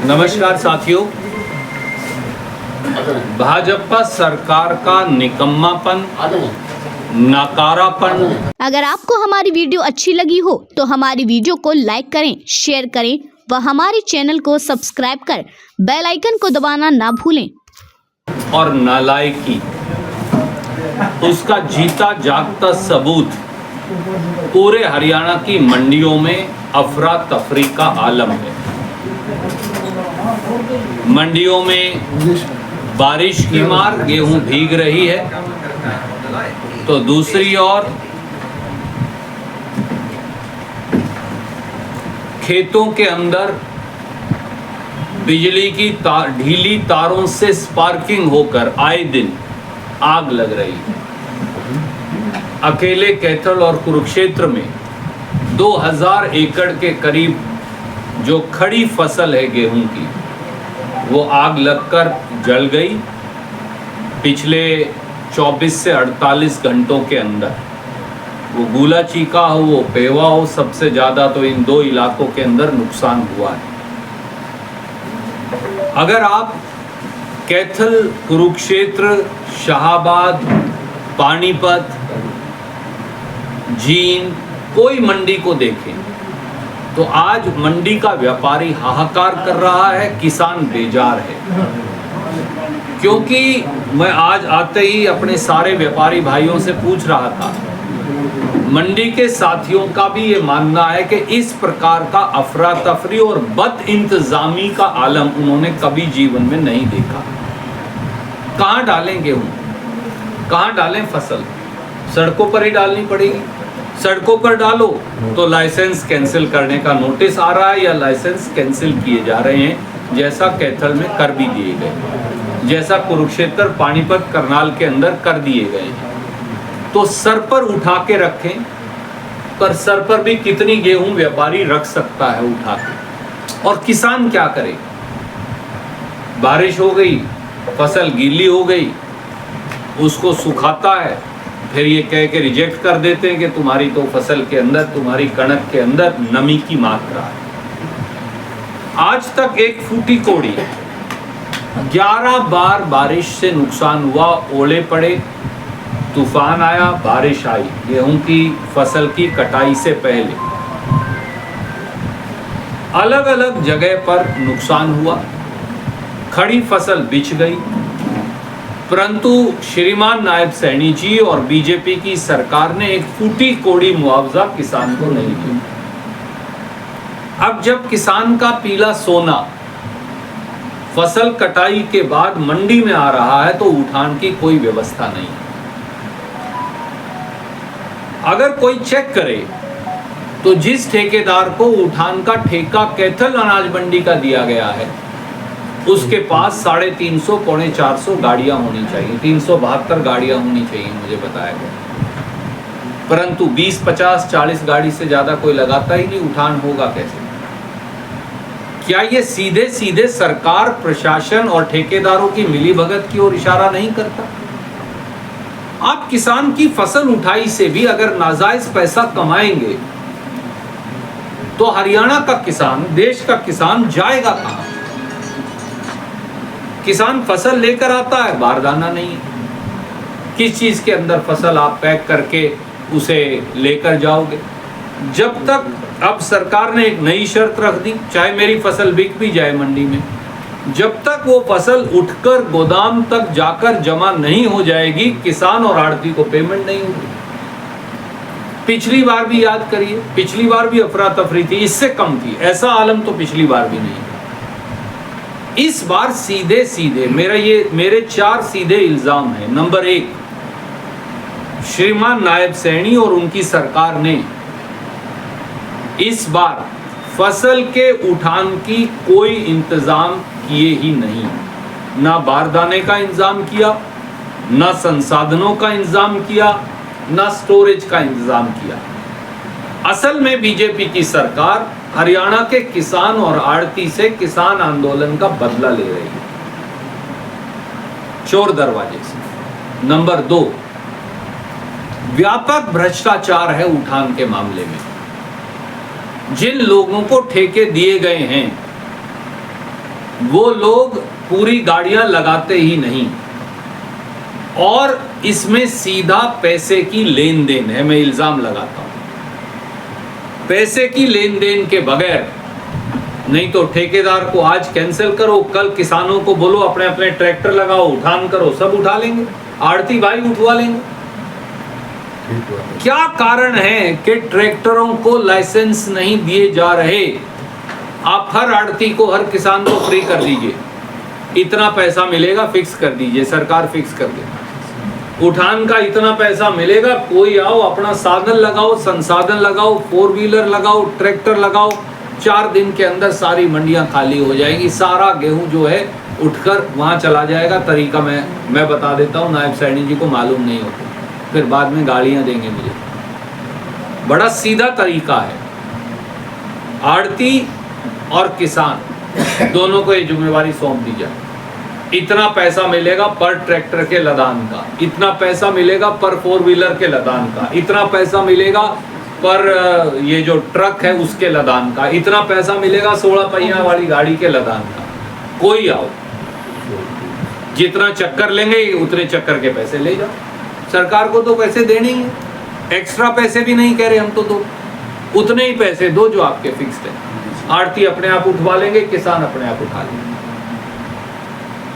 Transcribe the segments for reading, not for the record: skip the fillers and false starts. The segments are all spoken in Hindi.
नमस्कार साथियों, भाजपा सरकार का निकम्मापन, नकारापन। अगर आपको हमारी वीडियो अच्छी लगी हो तो हमारी वीडियो को लाइक करें, शेयर करें व हमारे चैनल को सब्सक्राइब कर बेल आइकन को दबाना ना भूलें। और नालायकी, उसका जीता जागता सबूत पूरे हरियाणा की मंडियों में अफरा तफरी का आलम है। मंडियों में बारिश की मार गेहूं भीग रही है, तो दूसरी ओर खेतों के अंदर बिजली की ढीली तारों से स्पार्किंग होकर आए दिन आग लग रही है। अकेले कैथल और कुरुक्षेत्र में 2000 एकड़ के करीब जो खड़ी फसल है गेहूं की, वो आग लगकर जल गई पिछले 24 से 48 घंटों के अंदर। वो गूला चीका हो, वो पेवा हो, सबसे ज़्यादा तो इन दो इलाकों के अंदर नुकसान हुआ है। अगर आप कैथल, कुरुक्षेत्र, शाहाबाद, पानीपत, जींद कोई मंडी को देखें तो आज मंडी का व्यापारी हाहाकार कर रहा है, किसान बेजार है। क्योंकि मैं आज आते ही अपने सारे व्यापारी भाइयों से पूछ रहा था, मंडी के साथियों का भी ये मानना है कि इस प्रकार का अफरा तफरी और बद इंतजामी का आलम उन्होंने कभी जीवन में नहीं देखा। कहाँ डालें गेहूं, कहाँ डालें फसल? सड़कों पर ही डालनी पड़ेगी। सड़कों पर डालो तो लाइसेंस कैंसिल करने का नोटिस आ रहा है या लाइसेंस कैंसिल किए जा रहे हैं, जैसा कैथल में कर भी दिए गए, जैसा कुरुक्षेत्र, पानीपत, करनाल के अंदर कर दिए गए हैं। तो सर पर उठा के रखें, पर सर पर भी कितनी गेहूं व्यापारी रख सकता है उठा के? और किसान क्या करे? बारिश हो गई, फसल गीली हो गई, उसको सुखाता है, फिर ये कह के रिजेक्ट कर देते हैं कि तुम्हारी तो फसल के अंदर, तुम्हारी कणक के अंदर नमी की मात्रा है। आज तक एक फूटी कोड़ी 11 बार बारिश से नुकसान हुआ। ओले पड़े, तूफान आया, बारिश आई, गेहूं की फसल की कटाई से पहले अलग अलग जगह पर नुकसान हुआ, खड़ी फसल बिछ गई। परंतु श्रीमान नायब सैनी जी और बीजेपी की सरकार ने एक फूटी कोड़ी मुआवजा किसान को नहीं दिया। अब जब किसान का पीला सोना फसल कटाई के बाद मंडी में आ रहा है तो उठान की कोई व्यवस्था नहीं। अगर कोई चेक करे तो जिस ठेकेदार को उठान का ठेका कैथल अनाज मंडी का दिया गया है, उसके पास 350 पौने 400 गाड़ियां होनी चाहिए, 372 गाड़ियां होनी चाहिए मुझे बताया गया। परंतु 20, 50, 40 गाड़ी से ज्यादा कोई लगाता ही नहीं। उठान होगा कैसे? क्या ये सीधे सीधे सरकार, प्रशासन और ठेकेदारों की मिलीभगत की ओर इशारा नहीं करता? आप किसान की फसल उठाई से भी अगर नाजायज पैसा कमाएंगे तो हरियाणा का किसान, देश का किसान जाएगा कहां? किसान फसल लेकर आता है, बारदाना नहीं है। किस चीज के अंदर फसल आप पैक करके उसे लेकर जाओगे? जब तक, अब सरकार ने एक नई शर्त रख दी, चाहे मेरी फसल बिक भी जाए मंडी में, जब तक वो फसल उठकर गोदाम तक जाकर जमा नहीं हो जाएगी, किसान और आड़ती को पेमेंट नहीं होगी। पिछली बार भी याद करिए, पिछली बार भी अफरा तफरी थी, इससे कम थी। ऐसा आलम तो पिछली बार भी नहीं। इस बार सीधे सीधे मेरे 4 सीधे इल्जाम हैं। नंबर 1, श्रीमान नायब सैनी और उनकी सरकार ने इस बार फसल के उठान की कोई इंतजाम किए ही नहीं। ना बारदाने का इंतजाम किया, ना संसाधनों का इंतजाम किया, ना स्टोरेज का इंतजाम किया। असल में बीजेपी की सरकार हरियाणा के किसान और आड़ती से किसान आंदोलन का बदला ले रही है, चोर दरवाजे से। नंबर 2, व्यापक भ्रष्टाचार है उठान के मामले में। जिन लोगों को ठेके दिए गए हैं वो लोग पूरी गाड़ियां लगाते ही नहीं, और इसमें सीधा पैसे की लेन देन है। मैं इल्जाम लगाता हूं पैसे की लेन देन के बगैर। नहीं तो ठेकेदार को आज कैंसिल करो, कल किसानों को बोलो अपने अपने ट्रैक्टर लगाओ, उठान करो, सब उठा लेंगे, आड़ती भाई उठवा लेंगे। क्या कारण है कि ट्रैक्टरों को लाइसेंस नहीं दिए जा रहे? आप हर आड़ती को, हर किसान को फ्री कर दीजिए, इतना पैसा मिलेगा, फिक्स कर दीजिए, सरकार फिक्स कर दे। उठान का इतना पैसा मिलेगा, कोई आओ अपना साधन लगाओ, संसाधन लगाओ, 4 व्हीलर लगाओ, ट्रैक्टर लगाओ, 4 दिन के अंदर सारी मंडियां खाली हो जाएगी, सारा गेहूं जो है उठकर वहां चला जाएगा। तरीका मैं बता देता हूं, नायब सैनी जी को मालूम नहीं होता, फिर बाद में गालियां देंगे मुझे। बड़ा सीधा तरीका है, आड़ती और किसान दोनों को ये जिम्मेवारी सौंप दी जाए। इतना पैसा मिलेगा पर ट्रैक्टर के लदान का, इतना पैसा मिलेगा पर 4 व्हीलर के लदान का, इतना पैसा मिलेगा पर ये जो ट्रक है उसके लदान का, इतना पैसा मिलेगा 16 पहिया वाली गाड़ी के लदान का। कोई आओ, जितना चक्कर लेंगे उतने चक्कर के पैसे ले जाओ। सरकार को तो पैसे देने ही है, एक्स्ट्रा पैसे भी नहीं कह रहे हम तो दो, उतने ही पैसे दो जो आपके फिक्स्ड है। आड़ती अपने आप उठवा लेंगे, किसान अपने आप उठा लेंगे।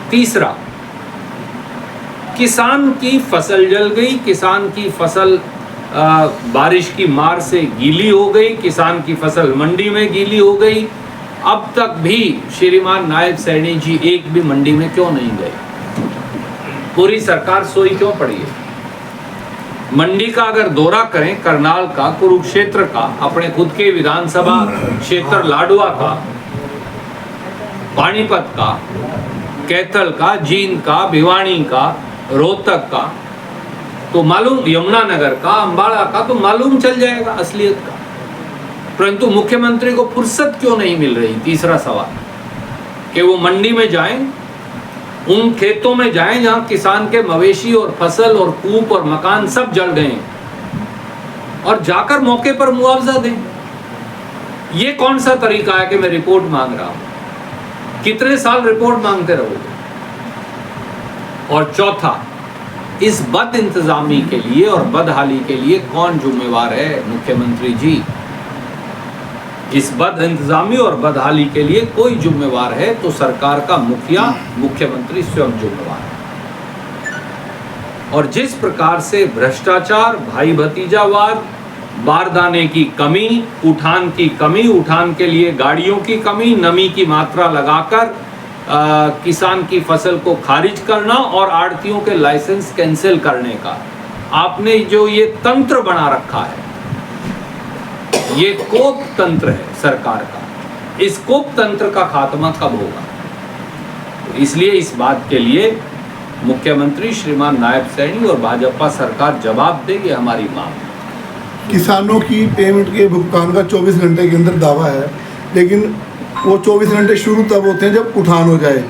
तीसरा, किसान की फसल जल गई, किसान की फसल बारिश की मार से गीली हो गई, किसान की फसल मंडी में गीली हो गई। अब तक भी श्रीमान नायब सैनी जी एक भी मंडी में क्यों नहीं गए? पूरी सरकार सोई क्यों पड़ी है? मंडी का अगर दौरा करें, करनाल का, कुरुक्षेत्र का, अपने खुद के विधानसभा क्षेत्र लाडवा का, पानीपत का, कैथल का, जींद का, भिवानी का, रोहतक का, तो मालूम, यमुनानगर का, अंबाला का, तो मालूम चल जाएगा असलियत का। परंतु मुख्यमंत्री को फुर्सत क्यों नहीं मिल रही? तीसरा सवाल, कि वो मंडी में जाएं, उन खेतों में जाएं जहां किसान के मवेशी और फसल और कूप और मकान सब जल गए, और जाकर मौके पर मुआवजा दें। ये कौन सा तरीका है कि मैं रिपोर्ट मांग रहा हूं? कितने साल रिपोर्ट मांगते रहोगे? और चौथा, इस बद इंतजामी के लिए और बदहाली के लिए कौन जिम्मेवार है? मुख्यमंत्री जी। इस बद इंतजामी और बदहाली के लिए कोई जिम्मेवार है तो सरकार का मुखिया, मुख्यमंत्री स्वयं जिम्मेवार है। और जिस प्रकार से भ्रष्टाचार, भाई भतीजावाद, बारदाने की कमी, उठान की कमी, उठान के लिए गाड़ियों की कमी, नमी की मात्रा लगाकर किसान की फसल को खारिज करना और आड़तियों के लाइसेंस कैंसिल करने का आपने जो ये तंत्र बना रखा है, ये कोप तंत्र है सरकार का। इस कोप तंत्र का खात्मा कब होगा? इसलिए इस बात के लिए मुख्यमंत्री श्रीमान नायब सैनी और भाजपा सरकार जवाब दे, ये हमारी मांग। किसानों की पेमेंट के भुगतान का 24 घंटे के अंदर दावा है, लेकिन वो 24 घंटे शुरू तब होते हैं जब उठान हो जाए।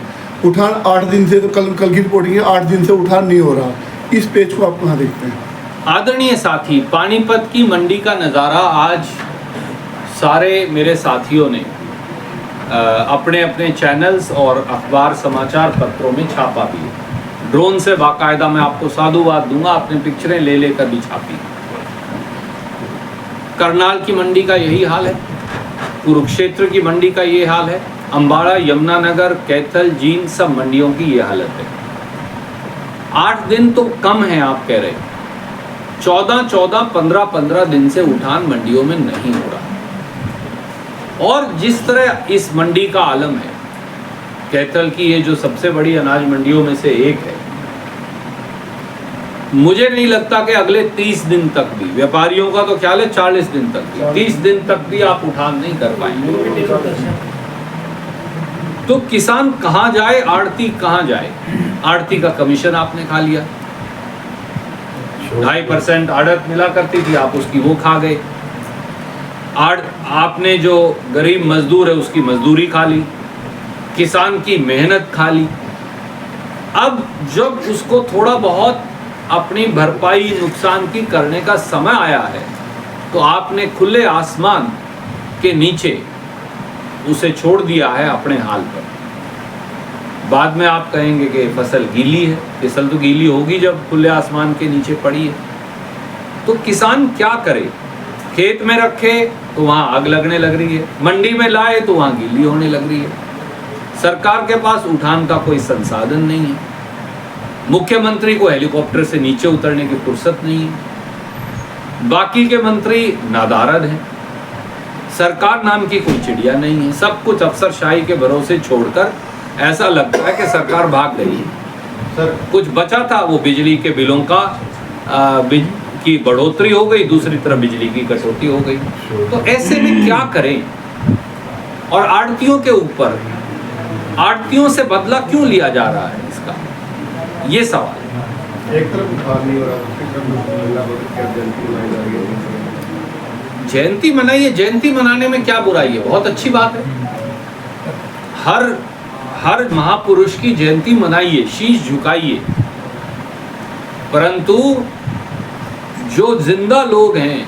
उठान 8 दिन से, तो कल की रिपोर्टिंग है, 8 दिन से उठान नहीं हो रहा। इस पेज को आप कहाँ देखते हैं? आदरणीय साथी, पानीपत की मंडी का नज़ारा आज सारे मेरे साथियों ने अपने अपने चैनल्स और अखबार समाचार पत्रों में छापा भी है। ड्रोन से बाकायदा मैं आपको साधुवाद दूंगा, अपने पिक्चरें ले लेकर भी छापी। करनाल की मंडी का यही हाल है, कुरुक्षेत्र की मंडी का ये हाल है, अंबाला, यमुनानगर, कैथल, जींद, सब मंडियों की ये हालत है। 8 दिन तो कम है आप कह रहे, 14, 15 दिन से उठान मंडियों में नहीं हो रहा। और जिस तरह इस मंडी का आलम है, कैथल की ये जो सबसे बड़ी अनाज मंडियों में से एक है, मुझे नहीं लगता कि अगले 30 दिन तक भी, व्यापारियों का तो ख्याल है 40 दिन तक भी, 30 दिन तक भी आप उठान नहीं कर पाएंगे। तो किसान कहाँ जाए, आड़ती कहाँ जाए? आड़ती का कमीशन आपने खा लिया, 2.5% आड़त मिला करती थी, आप उसकी वो खा गए। आपने जो गरीब मजदूर है उसकी मजदूरी खा ली, किसान की मेहनत खा ली। अब जब उसको थोड़ा बहुत अपनी भरपाई नुकसान की करने का समय आया है, तो आपने खुले आसमान के नीचे उसे छोड़ दिया है अपने हाल पर। बाद में आप कहेंगे कि फसल गीली है, फसल तो गीली होगी जब खुले आसमान के नीचे पड़ी है। तो किसान क्या करे? खेत में रखे तो वहाँ आग लगने लग रही है, मंडी में लाए तो वहाँ गीली होने लग रही है। सरकार के पास उठान का कोई संसाधन नहीं है, मुख्यमंत्री को हेलीकॉप्टर से नीचे उतरने की फुर्सत नहीं है, बाकी के मंत्री नादारद हैं, सरकार नाम की कोई चिड़िया नहीं है। सब कुछ अफसरशाही के भरोसे छोड़कर ऐसा लगता है कि सरकार भाग गई है। सर कुछ बचा था वो बिजली के बिलों का की बढ़ोतरी हो गई, दूसरी तरफ बिजली की कटौती हो गई। तो ऐसे में क्या करें? और आड़तियों के ऊपर, आड़तियों से बदला क्यों लिया जा रहा है, इसका ये सवाल है। एक तरफ उठान नहीं हो रहा, दूसरी तरफ महिला बचत क्या जयंती मनाई जा रही है। जयंती मनाइए, जयंती मनाने में क्या बुराई है? बहुत अच्छी बात है। हर महापुरुष की जयंती मनाइए, शीश झुकाइए, परंतु जो जिंदा लोग हैं,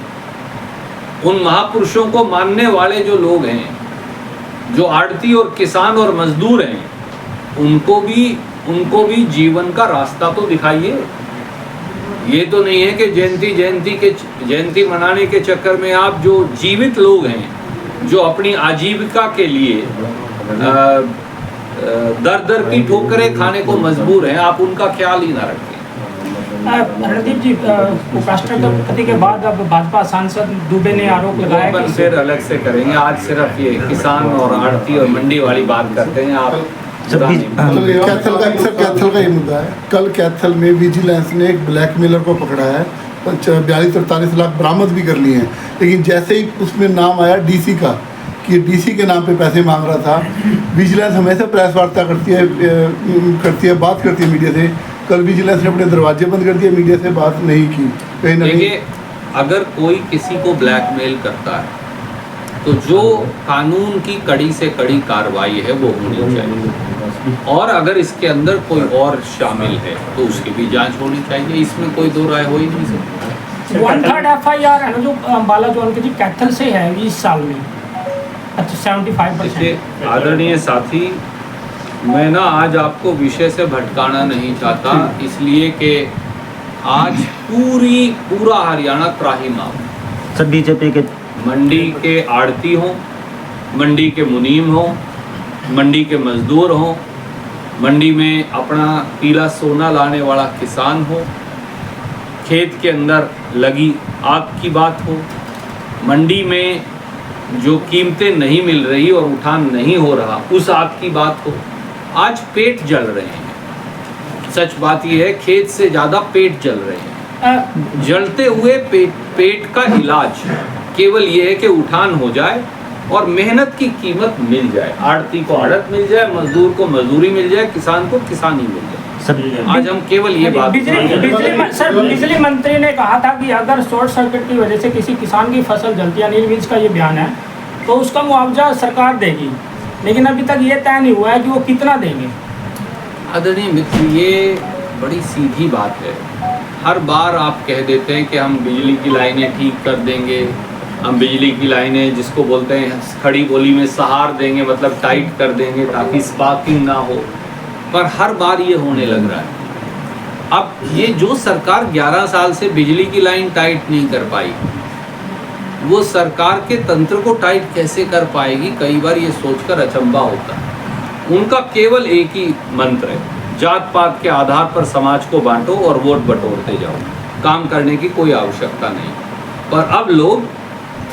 उन महापुरुषों को मानने वाले जो लोग हैं, जो आड़ती और किसान और मजदूर हैं, उनको भी जीवन का रास्ता तो दिखाइए। ये तो नहीं है कि जयंती मनाने के चक्कर में आप जो जीवित लोग हैं, जो अपनी आजीविका के लिए दर की ठोकरें खाने को मजबूर हैं, आप उनका ख्याल ही ना रखें। रणदीप जी, उपराष्ट्रपति के बाद अब भाजपा सांसद दुबे ने आरोप लगाया कि फिर अलग से करेंगे। आज सिर्फ ये किसान और आड़ती और मंडी वाली बात करते हैं। आप कैथल का ही मुद्दा है। कल कैथल में विजिलेंस ने एक ब्लैकमेलर को पकड़ा है, 42-43 लाख बरामद भी कर लिए हैं। लेकिन जैसे ही उसमें नाम आया डीसी का, कि डीसी के नाम पे पैसे मांग रहा था, विजिलेंस हमेशा प्रेस वार्ता करती है, बात करती है मीडिया से। कल विजिलेंस ने अपने दरवाजे बंद कर दिए, मीडिया से बात नहीं की। कहीं ना कहीं अगर कोई किसी को ब्लैकमेल करता है तो जो कानून की कड़ी से कड़ी कार्रवाई है वो होनी चाहिए, और अगर इसके अंदर कोई और शामिल है तो उसकी भी जांच होनी चाहिए। इसमें कोई दो राय हो ही नहीं सकती। 1/3 FIR है जो बालाजी उनके जी कैथल से है 20 साल में। अच्छा, 75%। आदरणीय साथी, मैं ना आज आपको विषय से भटकाना नहीं चाहता, इसलिए कि आज पूरा हरियाणा त्राहिमाम, सब बीजेपी के मंडी के आड़ती हों, मंडी के मुनीम हों, मंडी के मजदूर हों, मंडी में अपना पीला सोना लाने वाला किसान हो, खेत के अंदर लगी आग की बात हो, मंडी में जो कीमतें नहीं मिल रही और उठान नहीं हो रहा उस आग की बात हो। आज पेट जल रहे हैं, सच बात यह है, खेत से ज़्यादा पेट जल रहे हैं। जलते हुए पेट का इलाज केवल ये है कि उठान हो जाए और मेहनत की कीमत मिल जाए, आड़ती को आड़त मिल जाए, मजदूर को मजदूरी मिल जाए, किसान को किसानी मिल जाए। आज हम केवल ये बात बिजली मंत्री ने कहा था कि अगर शॉर्ट सर्किट की वजह से किसी किसान की फसल जलती है, अनिल विज का ये बयान है, तो उसका मुआवजा सरकार देगी, लेकिन अभी तक ये तय नहीं हुआ है कि वो कितना देंगे। आदरणीय मित्र, ये बड़ी सीधी बात है। हर बार आप कह देते हैं कि हम बिजली की लाइनें ठीक कर देंगे, हम बिजली की लाइनें जिसको बोलते हैं खड़ी बोली में सहार देंगे, मतलब टाइट कर देंगे ताकि स्पार्किंग ना हो, पर हर बार ये होने लग रहा है। अब ये जो सरकार 11 साल से बिजली की लाइन टाइट नहीं कर पाई, वो सरकार के तंत्र को टाइट कैसे कर पाएगी? कई बार ये सोचकर अचंभा होता है। उनका केवल एक ही मंत्र है, जात पात के आधार पर समाज को बांटो और वोट बटोरते जाओ, काम करने की कोई आवश्यकता नहीं। पर अब लोग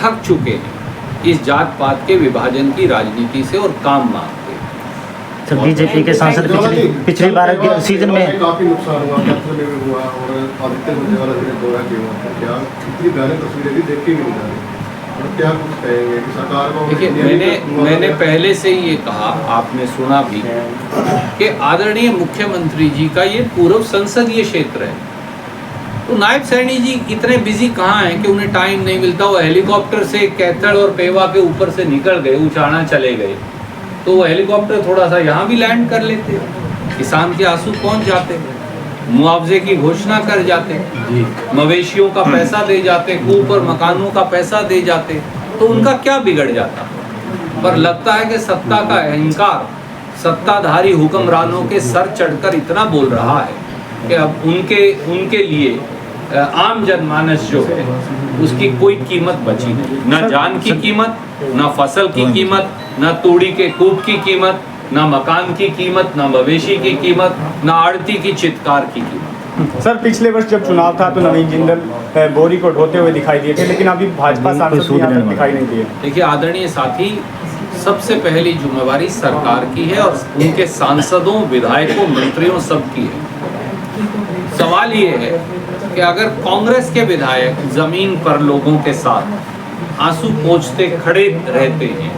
थक चुके हैं इस जात पात के विभाजन की राजनीति से और काम मांगते हैं। तो बीजेपी के सांसद पिछली बार के सीजन में काफी नुकसान हुआ, कैथल में भी हुआ और आदित्य मुंडेवाला जी ने दौरा किया हुआ। क्या इतनी भयानक तस्वीरें भी देख के नहीं जा रही, और क्या कुछ कहेंगे कि सरकार को? देखिए, मैंने पहले से ही ये कहा, आपने सुना भी, कि आदरणीय मुख्यमंत्री जी का ये पूर्व संसदीय क्षेत्र है, तो नायब सैनी जी इतने बिजी कहाँ हैं कि उन्हें टाइम नहीं मिलता। वो हेलीकॉप्टर से कैथल और पेवा के ऊपर से निकल गए, उचाना चले गए, तो वो हेलीकॉप्टर थोड़ा सा यहाँ भी लैंड कर लेते, किसान के आंसू पहुँच जाते, मुआवजे की घोषणा कर जाते, मवेशियों का पैसा दे जाते, कूप और मकानों का पैसा दे जाते, तो उनका क्या बिगड़ जाता। पर लगता है कि सत्ता का अहंकार सत्ताधारी हुक्मरानों के सर चढ़कर इतना बोल रहा है कि अब उनके लिए आम जनमानस जो है उसकी कोई कीमत बची नहीं, न जान की कीमत, न फसल की कीमत, न तूड़ी के कूप की कीमत, न मकान की कीमत, न मवेशी की कीमत, न आड़ती की चित्कार की कीमत। सर पिछले वर्ष जब चुनाव था तो नवीन जिंदल बोरी को ढोते हुए दिखाई दिए थे, लेकिन अभी भाजपा सांसद यहाँ तक दिखाई नहीं दिए। देखिए आदरणीय साथी, सबसे पहली जिम्मेवारी सरकार की है और उनके सांसदों, विधायकों, मंत्रियों सबकी है। सवाल ये है कि अगर कांग्रेस के विधायक जमीन पर लोगों के साथ आंसू पोंछते खड़े रहते हैं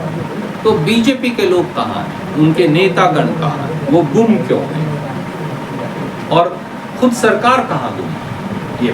तो बीजेपी के लोग कहाँ हैं, उनके नेतागण कहाँ हैं, वो गुम क्यों हैं और खुद सरकार कहाँ गुम है, ये